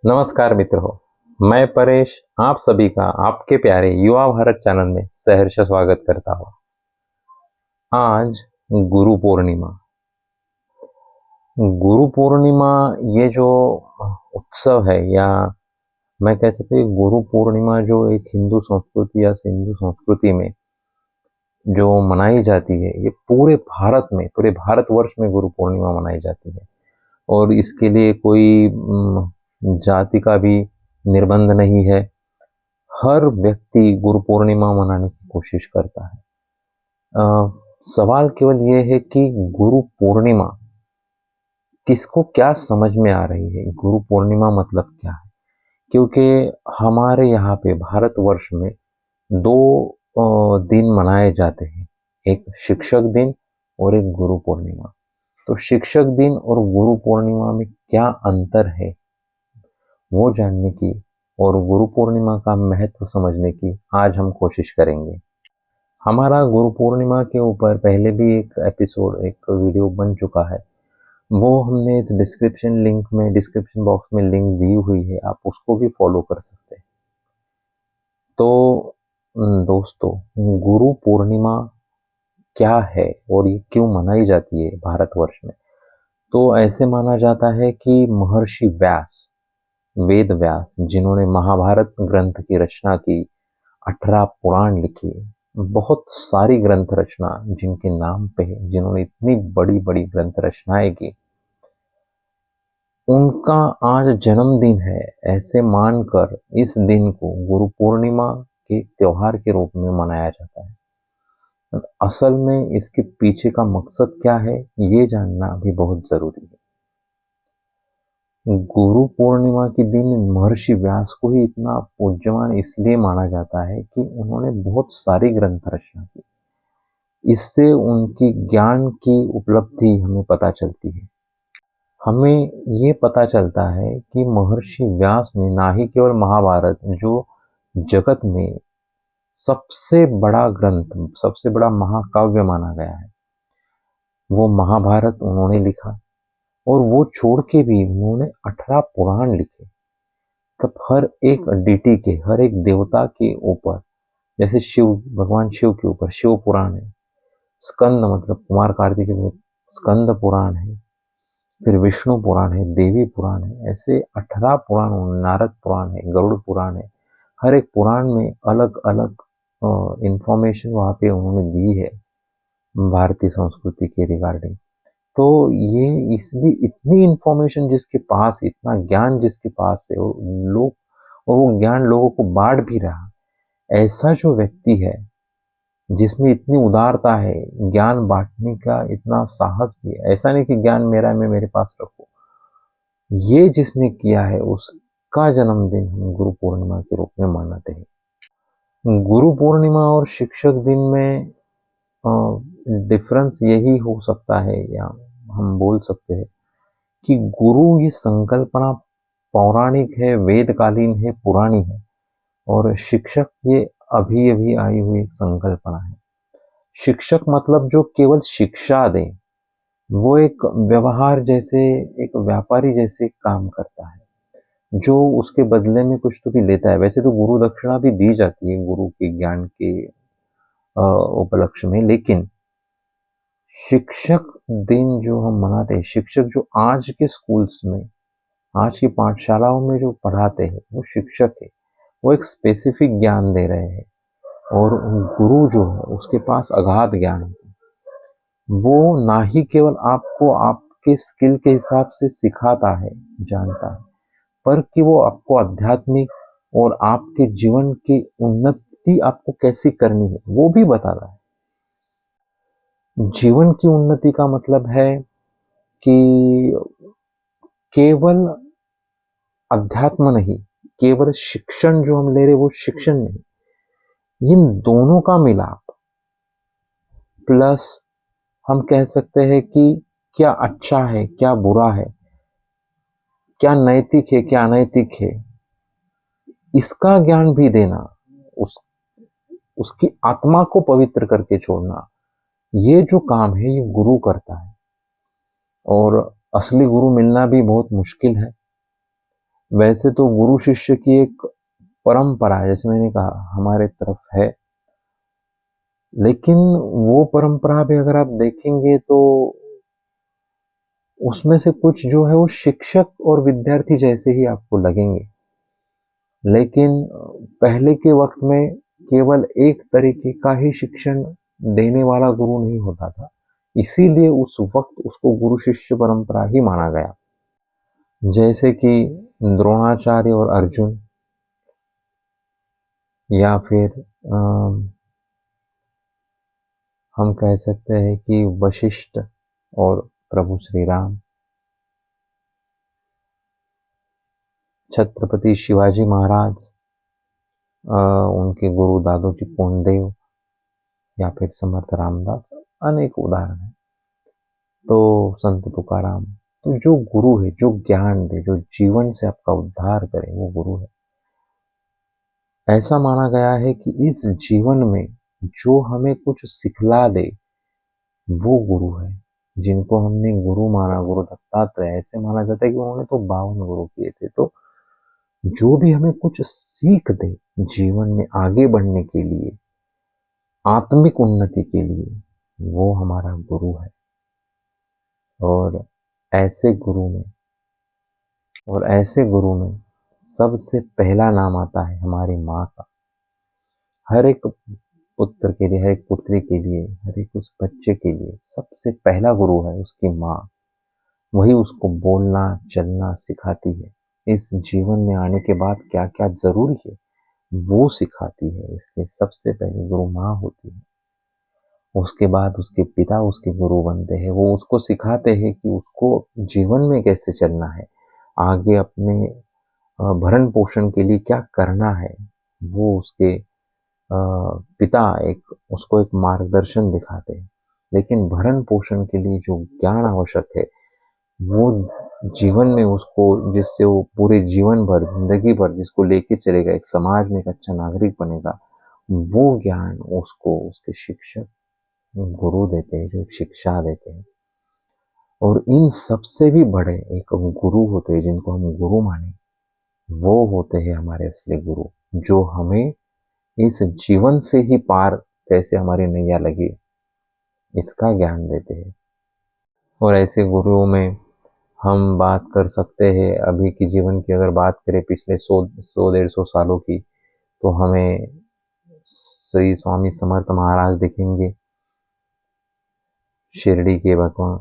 नमस्कार मित्रों, मैं परेश आप सभी का आपके प्यारे युवा भारत चैनल में सहर्ष स्वागत करता हूँ। आज गुरु पूर्णिमा। गुरु पूर्णिमा ये जो उत्सव है, या मैं कह सकता हूँ गुरु पूर्णिमा जो एक हिंदू संस्कृति या सिंधु संस्कृति में जो मनाई जाती है, ये पूरे भारत में, पूरे भारतवर्ष में गुरु पूर्णिमा मनाई जाती है। और इसके लिए कोई जाति का भी निर्बंध नहीं है। हर व्यक्ति गुरु पूर्णिमा मनाने की कोशिश करता है। सवाल केवल ये है कि गुरु पूर्णिमा किसको क्या समझ में आ रही है, गुरु पूर्णिमा मतलब क्या है। क्योंकि हमारे यहाँ पे भारतवर्ष में दो दिन मनाए जाते हैं, एक शिक्षक दिन और एक गुरु पूर्णिमा। तो शिक्षक दिन और गुरु पूर्णिमा में क्या अंतर है, वो जानने की और गुरु पूर्णिमा का महत्व समझने की आज हम कोशिश करेंगे। हमारा गुरु पूर्णिमा के ऊपर पहले भी एक एपिसोड, एक वीडियो बन चुका है। वो हमने डिस्क्रिप्शन बॉक्स में लिंक दी हुई है, आप उसको भी फॉलो कर सकते हैं। तो दोस्तों, गुरु पूर्णिमा क्या है और ये क्यों मनाई जाती है भारतवर्ष में। तो ऐसे माना जाता है कि महर्षि व्यास, वेद व्यास, जिन्होंने महाभारत ग्रंथ की रचना की, 18 पुराण लिखे, बहुत सारी ग्रंथ रचना जिनके नाम पे है, जिन्होंने इतनी बड़ी बड़ी ग्रंथ रचनाएं की, उनका आज जन्मदिन है। ऐसे मानकर इस दिन को गुरु पूर्णिमा के त्योहार के रूप में मनाया जाता है। असल में इसके पीछे का मकसद क्या है, ये जानना भी बहुत जरूरी है। गुरु पूर्णिमा के दिन महर्षि व्यास को ही इतना पूज्यमान इसलिए माना जाता है कि उन्होंने बहुत सारी ग्रंथ रचना की। इससे उनकी ज्ञान की उपलब्धि हमें पता चलती है। हमें ये पता चलता है कि महर्षि व्यास ने ना ही केवल महाभारत, जो जगत में सबसे बड़ा ग्रंथ, सबसे बड़ा महाकाव्य माना गया है, वो महाभारत उन्होंने लिखा, और वो छोड़ के भी उन्होंने 18 पुराण लिखे। तब हर एक डीटी के, हर एक देवता के ऊपर, जैसे शिव, भगवान शिव के ऊपर शिव पुराण है, स्कंद मतलब कुमार कार्तिक स्कंद पुराण है, फिर विष्णु पुराण है, देवी पुराण है, ऐसे 18 पुराण, नारद पुराण है, गरुड़ पुराण है। हर एक पुराण में अलग अलग इंफॉर्मेशन वहाँ पे उन्होंने दी है भारतीय संस्कृति के रिगार्डिंग। तो ये इसलिए इतनी इंफॉर्मेशन जिसके पास, इतना ज्ञान जिसके पास है, लोग, और वो ज्ञान लोगों को बांट भी रहा, ऐसा जो व्यक्ति है जिसमें इतनी उदारता है, ज्ञान बांटने का इतना साहस भी है, ऐसा नहीं कि ज्ञान मेरा है मैं मेरे पास रखूं, ये जिसने किया है उसका जन्मदिन हम गुरु पूर्णिमा के रूप में मनाते हैं। गुरु पूर्णिमा और शिक्षक दिन में डिफरेंस यही हो सकता है, या हम बोल सकते हैं कि गुरु ये संकल्पना पौराणिक है, वेदकालीन है, पुरानी है, और शिक्षक ये अभी अभी आई हुई एक संकल्पना है। शिक्षक मतलब जो केवल शिक्षा दे, वो एक व्यवहार जैसे, एक व्यापारी जैसे काम करता है, जो उसके बदले में कुछ तो भी लेता है। वैसे तो गुरु दक्षिणा भी दी जाती है गुरु के ज्ञान के उपलक्ष्य में, लेकिन शिक्षक दिन जो हम मनाते हैं, शिक्षक जो आज के स्कूल्स में, आज की पाठशालाओं में जो पढ़ाते हैं, वो शिक्षक है। वो एक स्पेसिफिक ज्ञान दे रहे हैं, और गुरु जो है उसके पास अगाध ज्ञान होता है। वो ना ही केवल आपको आपके स्किल के हिसाब से सिखाता है, जानता है, पर कि वो आपको आध्यात्मिक और आपके जीवन की उन्नति आपको कैसी करनी है वो भी बताता है। जीवन की उन्नति का मतलब है कि केवल अध्यात्म नहीं, केवल शिक्षण जो हम ले रहे वो शिक्षण नहीं, इन दोनों का मिलाप, प्लस हम कह सकते हैं कि क्या अच्छा है, क्या बुरा है, क्या नैतिक है, क्या अनैतिक है, इसका ज्ञान भी देना, उस उसकी आत्मा को पवित्र करके छोड़ना, ये जो काम है ये गुरु करता है। और असली गुरु मिलना भी बहुत मुश्किल है। वैसे तो गुरु शिष्य की एक परंपरा, जैसे मैंने कहा, हमारे तरफ है, लेकिन वो परंपरा भी अगर आप देखेंगे तो उसमें से कुछ जो है वो शिक्षक और विद्यार्थी जैसे ही आपको लगेंगे। लेकिन पहले के वक्त में केवल एक तरीके का ही शिक्षण देने वाला गुरु नहीं होता था, इसीलिए उस वक्त उसको गुरु शिष्य परंपरा ही माना गया। जैसे कि द्रोणाचार्य और अर्जुन, या फिर हम कह सकते हैं कि वशिष्ठ और प्रभु श्री राम, छत्रपति शिवाजी महाराज, उनके गुरु दादोजी कोंडदेव, या फिर समर्थ रामदास, अनेक उदाहरण हैं। तो संत तुकाराम, तो जो गुरु है, जो ज्ञान दे, जो जीवन से आपका उद्धार करे, वो गुरु है। ऐसा माना गया है कि इस जीवन में जो हमें कुछ सिखला दे, वो गुरु है। जिनको हमने गुरु माना, गुरु दत्तात्रेय, ऐसे माना जाता है कि उन्होंने तो 52 गुरु किए थे। तो जो भी हमें कुछ सीख दे जीवन में आगे बढ़ने के लिए, आत्मिक उन्नति के लिए, वो हमारा गुरु है। और ऐसे गुरु में ऐसे गुरु में सबसे पहला नाम आता है हमारी माँ का। हर एक पुत्र के लिए, हर एक पुत्री के लिए, हर एक उस बच्चे के लिए सबसे पहला गुरु है उसकी माँ। वही उसको बोलना चलना सिखाती है। इस जीवन में आने के बाद क्या क्या जरूरी है वो सिखाती है। इसलिए सबसे पहले गुरु माँ होती है। उसके बाद उसके पिता उसके गुरु बनते हैं। वो उसको सिखाते हैं कि उसको जीवन में कैसे चलना है, आगे अपने भरण पोषण के लिए क्या करना है। वो उसके पिता उसको एक मार्गदर्शन दिखाते हैं। लेकिन भरण पोषण के लिए जो ज्ञान आवश्यक है, वो जीवन में उसको, जिससे वो पूरे जीवन भर, जिंदगी भर जिसको लेके चलेगा, एक समाज में एक अच्छा नागरिक बनेगा, वो ज्ञान उसको उसके शिक्षक गुरु देते हैं, जो एक शिक्षा देते हैं। और इन सबसे भी बड़े एक गुरु होते हैं जिनको हम गुरु माने, वो होते हैं हमारे असली गुरु, जो हमें इस जीवन से ही पार कैसे हमारी नैया लगी, इसका ज्ञान देते हैं। और ऐसे गुरुओं में हम बात कर सकते हैं, अभी की जीवन की अगर बात करें, पिछले 100-150 सालों की, तो हमें श्री स्वामी समर्थ महाराज दिखेंगे, शिरडी के भगवान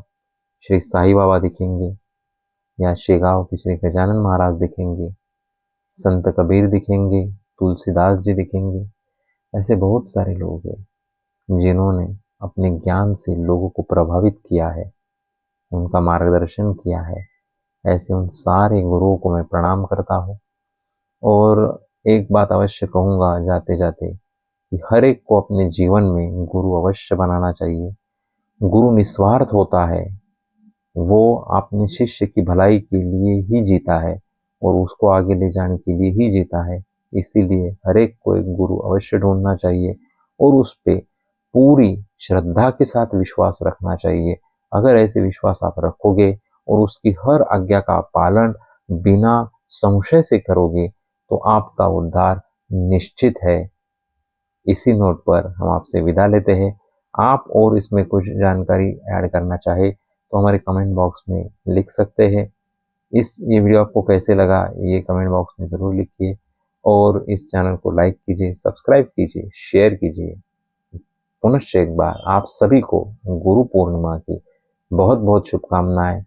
श्री साईं बाबा दिखेंगे, या शेगांव के श्री गजानन महाराज दिखेंगे, संत कबीर दिखेंगे, तुलसीदास जी दिखेंगे। ऐसे बहुत सारे लोग हैं जिन्होंने अपने ज्ञान से लोगों को प्रभावित किया है, उनका मार्गदर्शन किया है। ऐसे उन सारे गुरुओं को मैं प्रणाम करता हूँ। और एक बात अवश्य कहूँगा जाते जाते, कि हर एक को अपने जीवन में गुरु अवश्य बनाना चाहिए। गुरु निस्वार्थ होता है, वो अपने शिष्य की भलाई के लिए ही जीता है और उसको आगे ले जाने के लिए ही जीता है। इसीलिए हर एक को एक गुरु अवश्य ढूंढना चाहिए और उस पे पूरी श्रद्धा के साथ विश्वास रखना चाहिए। अगर ऐसे विश्वास आप रखोगे और उसकी हर आज्ञा का पालन बिना संशय से करोगे, तो आपका उद्धार निश्चित है। इसी नोट पर हम आपसे विदा लेते हैं। आप और इसमें कुछ जानकारी ऐड करना चाहे तो हमारे कमेंट बॉक्स में लिख सकते हैं। ये वीडियो आपको कैसे लगा, ये कमेंट बॉक्स में ज़रूर लिखिए। और इस चैनल को लाइक कीजिए, सब्सक्राइब कीजिए, शेयर कीजिए। पुनश्च एक बार आप सभी को गुरु पूर्णिमा की बहुत बहुत शुभकामनाएं।